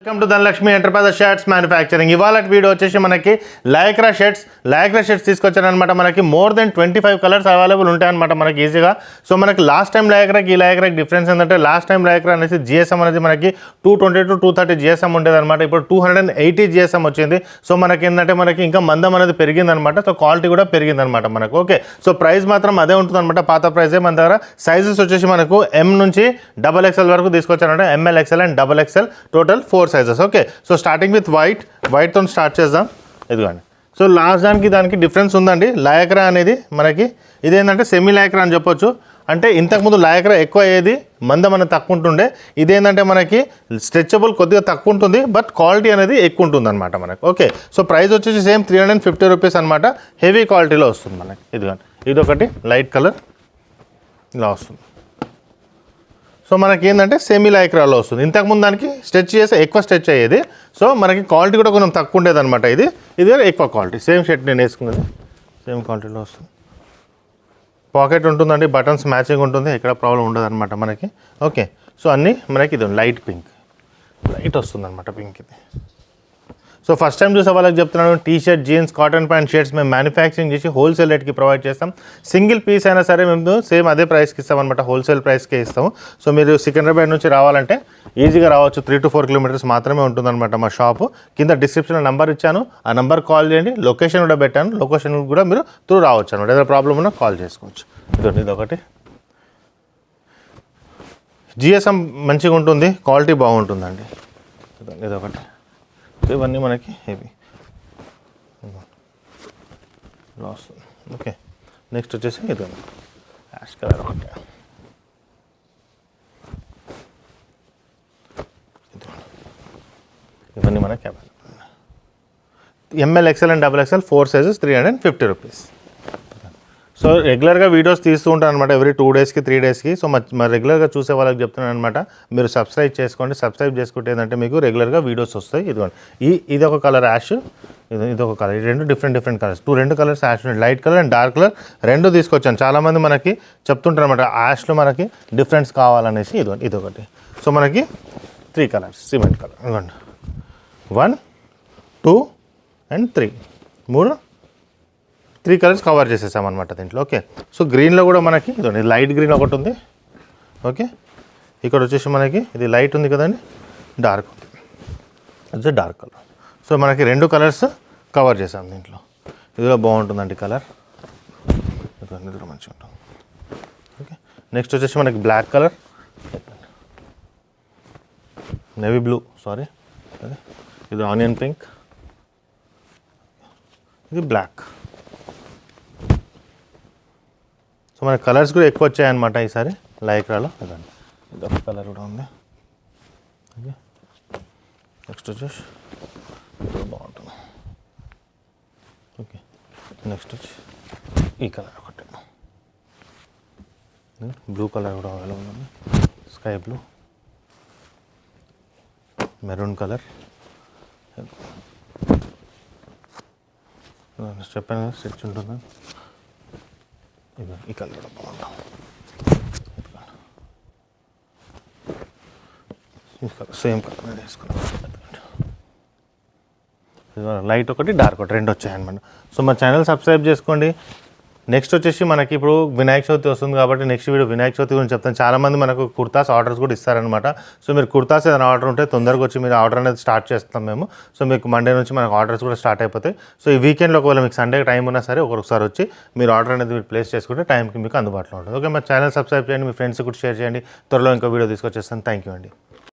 Welcome to Dhanalakshmi enterprises shirts manufacturing. ఇవాళ video వచ్చేసి మనకి లైక్రా షర్ట్స్ తీసుకొచ్చారనమాట. మనకి మోర్ దెన్ 25 కలర్స్ అవైలబుల్ ఉంటాయన్నమాట మనకి ఈజీగా. సో మనకి లాస్ట్ టైం లైక్రాకి ఈ లైక్రాకి డిఫరెన్స్ ఏంటంటే లాస్ట్ టైం లైక్రా అనేసి జిఎస్ఎం అనేది మనకి 220 to 230 జిఎస్ఎం ఉండేది అనమాట. ఇప్పుడు 280 జిఎస్ఎం వచ్చింది. సో మనకి ఏంటంటే మనకి ఇంకా మందం అనేది పెరిగిందనమాట. సో క్వాలిటీ కూడా పెరిగిందనమాట మనకు. ఓకే, సో ప్రైస్ మాత్రం అదే ఉంటుంది అనమాట, పాత ప్రైజే. మన దగ్గర సైజెస్ వచ్చేసి మనకు M నుంచి XXL వరకు తీసుకొచ్చారంటే ML, XL and XXL total 4 sizes. Okay, so starting with వైట్తో స్టార్ట్ చేద్దాం. ఇదిగోండి. సో లాస్ట్ దానికి డిఫరెన్స్ ఉందండి. లైక్రా అనేది మనకి ఇదేంటంటే సెమీ లైక్రా అని చెప్పొచ్చు. అంటే ఇంతకుముందు లైక్రా ఎక్కువ అయ్యేది, మందం అనేది తక్కువ ఉంటుండే. ఇదేంటంటే మనకి స్ట్రెచబుల్ కొద్దిగా తక్కువ ఉంటుంది, బట్ క్వాలిటీ అనేది ఎక్కువ ఉంటుంది అనమాట మనకు. ఓకే, సో ప్రైస్ వచ్చేసి సేమ్ 350 రూపీస్ అనమాట. హెవీ క్వాలిటీలో వస్తుంది మనకి. ఇదిగోండి, ఇదొకటి లైట్ కలర్ ఇలా వస్తుంది. సో మనకి ఏంటంటే సెమీ లైక్రాలో వస్తుంది. ఇంతకుముందు దానికి స్ట్రెచ్ చేస్తే ఎక్కువ స్ట్రెచ్ అయ్యేది. సో మనకి క్వాలిటీ కూడా కొంచెం తక్కువ ఉండేది అనమాట. ఇది ఎక్కువ క్వాలిటీ. సేమ్ షర్ట్ నేను వేసుకున్నది సేమ్ క్వాలిటీలో వస్తుంది. పాకెట్ ఉంటుందండి, బటన్స్ మ్యాచింగ్ ఉంటుంది, ఎక్కడ ప్రాబ్లం ఉండదు అనమాట మనకి. ఓకే, సో అన్నీ మనకి ఇది లైట్ లైట్ వస్తుంది అనమాట పింక్ ఇది. సో ఫస్ట్ టైం చూసే వాళ్ళకి చెప్తున్నాను, T shirt, jeans, cotton pant shirts మేము మ్యానుఫ్యాక్చరింగ్ చేసి హోల్సేల్ రేట్కి ప్రొవైడ్ చేస్తాం. సింగిల్ పీస్ అయినా సరే మేము సేమ్ అదే ప్రైస్కి ఇస్తామన్నమాట, హోల్సేల్ ప్రైస్కే ఇస్తాము. సో మీరు సికింద్రాబాద్ నుంచి రావాలంటే ఈజీగా రావచ్చు. 3 to 4 కిలోమీటర్స్ మాత్రమే ఉంటుందన్నమాట మా షాపు. కింద డిస్క్రిప్షన్లో నెంబర్ ఇచ్చాను, ఆ నెంబర్ కాల్ చేయండి. లొకేషన్ కూడా పెట్టాను, లొకేషన్ కూడా మీరు త్రూ రావచ్చు అనమాట. ఏదైనా ప్రాబ్లం ఉన్నా కాల్ చేసుకోవచ్చు. ఇదొకటి జిఎస్ఎం మంచిగా ఉంటుంది, క్వాలిటీ బాగుంటుందండి. ఇదొకటి. ఇవన్నీ మనకి హెవీ లాస్. ఓకే, నెక్స్ట్ వచ్చేసి ఇది యాష్ కలర్ ఒకటి. ఇవన్నీ మనకి ML, XL and XXL 4 sizes 350 rupees. So రెగ్యులర్గా వీడియోస్ తీస్తూ ఉంటాను అనమాట, ఎవ్రీ 2 daysకి 3 daysకి. సో మరి రెగ్యులర్గా చూసే వాళ్ళకి చెప్తున్నాను అనమాట, మీరు సబ్స్క్రైబ్ చేసుకోండి. సబ్స్క్రైబ్ చేసుకుంటే ఏంటంటే మీకు రెగ్యులర్గా వీడియోస్ వస్తాయి. ఇదిగోండి, ఇదొక కలర్ యాష్, ఇదొక కలర్. ఈ రెండు డిఫరెంట్ కలర్స్, రెండు colours ash, light colour and dark colour రెండు తీసుకొచ్చాను. చాలామంది మనకి చెప్తుంటారు అనమాట, యాష్లో మనకి డిఫరెన్స్ కావాలనేసి. ఇదొకటి. సో మనకి 3 కలర్స్ సిమెంట్ కలర్. ఇదిగోండి, 1, 2 and 3 3 కలర్స్ కవర్ చేసేసామన్నమాట దీంట్లో. ఓకే, సో గ్రీన్లో కూడా మనకి ఇదండి లైట్ గ్రీన్ ఒకటి ఉంది. ఓకే, ఇక్కడ వచ్చేసి మనకి ఇది లైట్ ఉంది కదండి, డార్క్ ఉంది, అది డార్క్ కలర్. సో మనకి 2 కలర్స్ కవర్ చేసాం దీంట్లో. ఇదిలో బాగుంటుందండి కలర్, ఇది మంచిగా ఉంటుంది. ఓకే, నెక్స్ట్ వచ్చేసి మనకి black colour, navy blue, sorry ఇది ఆనియన్ పింక్, ఇది బ్లాక్. సో మన కలర్స్ కూడా ఎక్కువ వచ్చాయన్నమాట ఈసారి లైక్రాలో. అదండి, ఇదొక కలర్ కూడా ఉంది. ఓకే, నెక్స్ట్ వచ్చేసి బాగుంటుంది. ఓకే, నెక్స్ట్ వచ్చి ఈ కలర్ ఒకటి, బ్లూ కలర్ కూడా అవైలబుల్ ఉంది. స్కై బ్లూ, మెరూన్ కలర్, చెప్పాను కదా స్టిచ్ ఉంటుంది. ఈ కలర్ కూడా బాగుంటుంది. సేమ్ కలర్ వేసుకున్నాం. లైట్ ఒకటి, డార్క్ ఒకటి, 2 వచ్చాయన్నమాట. సో మా ఛానల్ సబ్స్క్రైబ్ చేసుకోండి. నెక్స్ట్ వచ్చేసి మనకి ఇప్పుడు వినాయక చవితి వస్తుంది కాబట్టి నెక్స్ట్ వీడియో వినాయక చవితి గురించి చెప్తాను. చాలామంది మనకు కుర్తాస్ ఆర్డర్స్ కూడా ఇస్తారనమాట. సో మీరు కుర్తాస్ ఏదైనా ఆర్డర్ ఉంటే తొందరగా వచ్చి మీరు ఆర్డర్ అనేది స్టార్ట్ చేస్తాం మేము. సో మీకు మండే నుంచి మనకు ఆర్డర్స్ కూడా స్టార్ట్ అయిపోతాయి. సో ఈ వీకెండ్లో ఒకవేళ మీకు సండే టైం ఉన్నా సరే ఒకసారి వచ్చి మీరు ఆర్డర్ అనేది మీరు ప్లేస్ చేసుకుంటే టైంకి మీకు అందుబాటులో ఉంటుంది. ఓకే, మా ఛానల్ సబ్స్క్రైబ్ చేయండి, మీ ఫ్రెండ్స్ కూడా షేర్ చేయండి. త్వరలో ఇంకో వీడియో తీసుకొచ్చేస్తాను. థ్యాంక్ యూ అండి.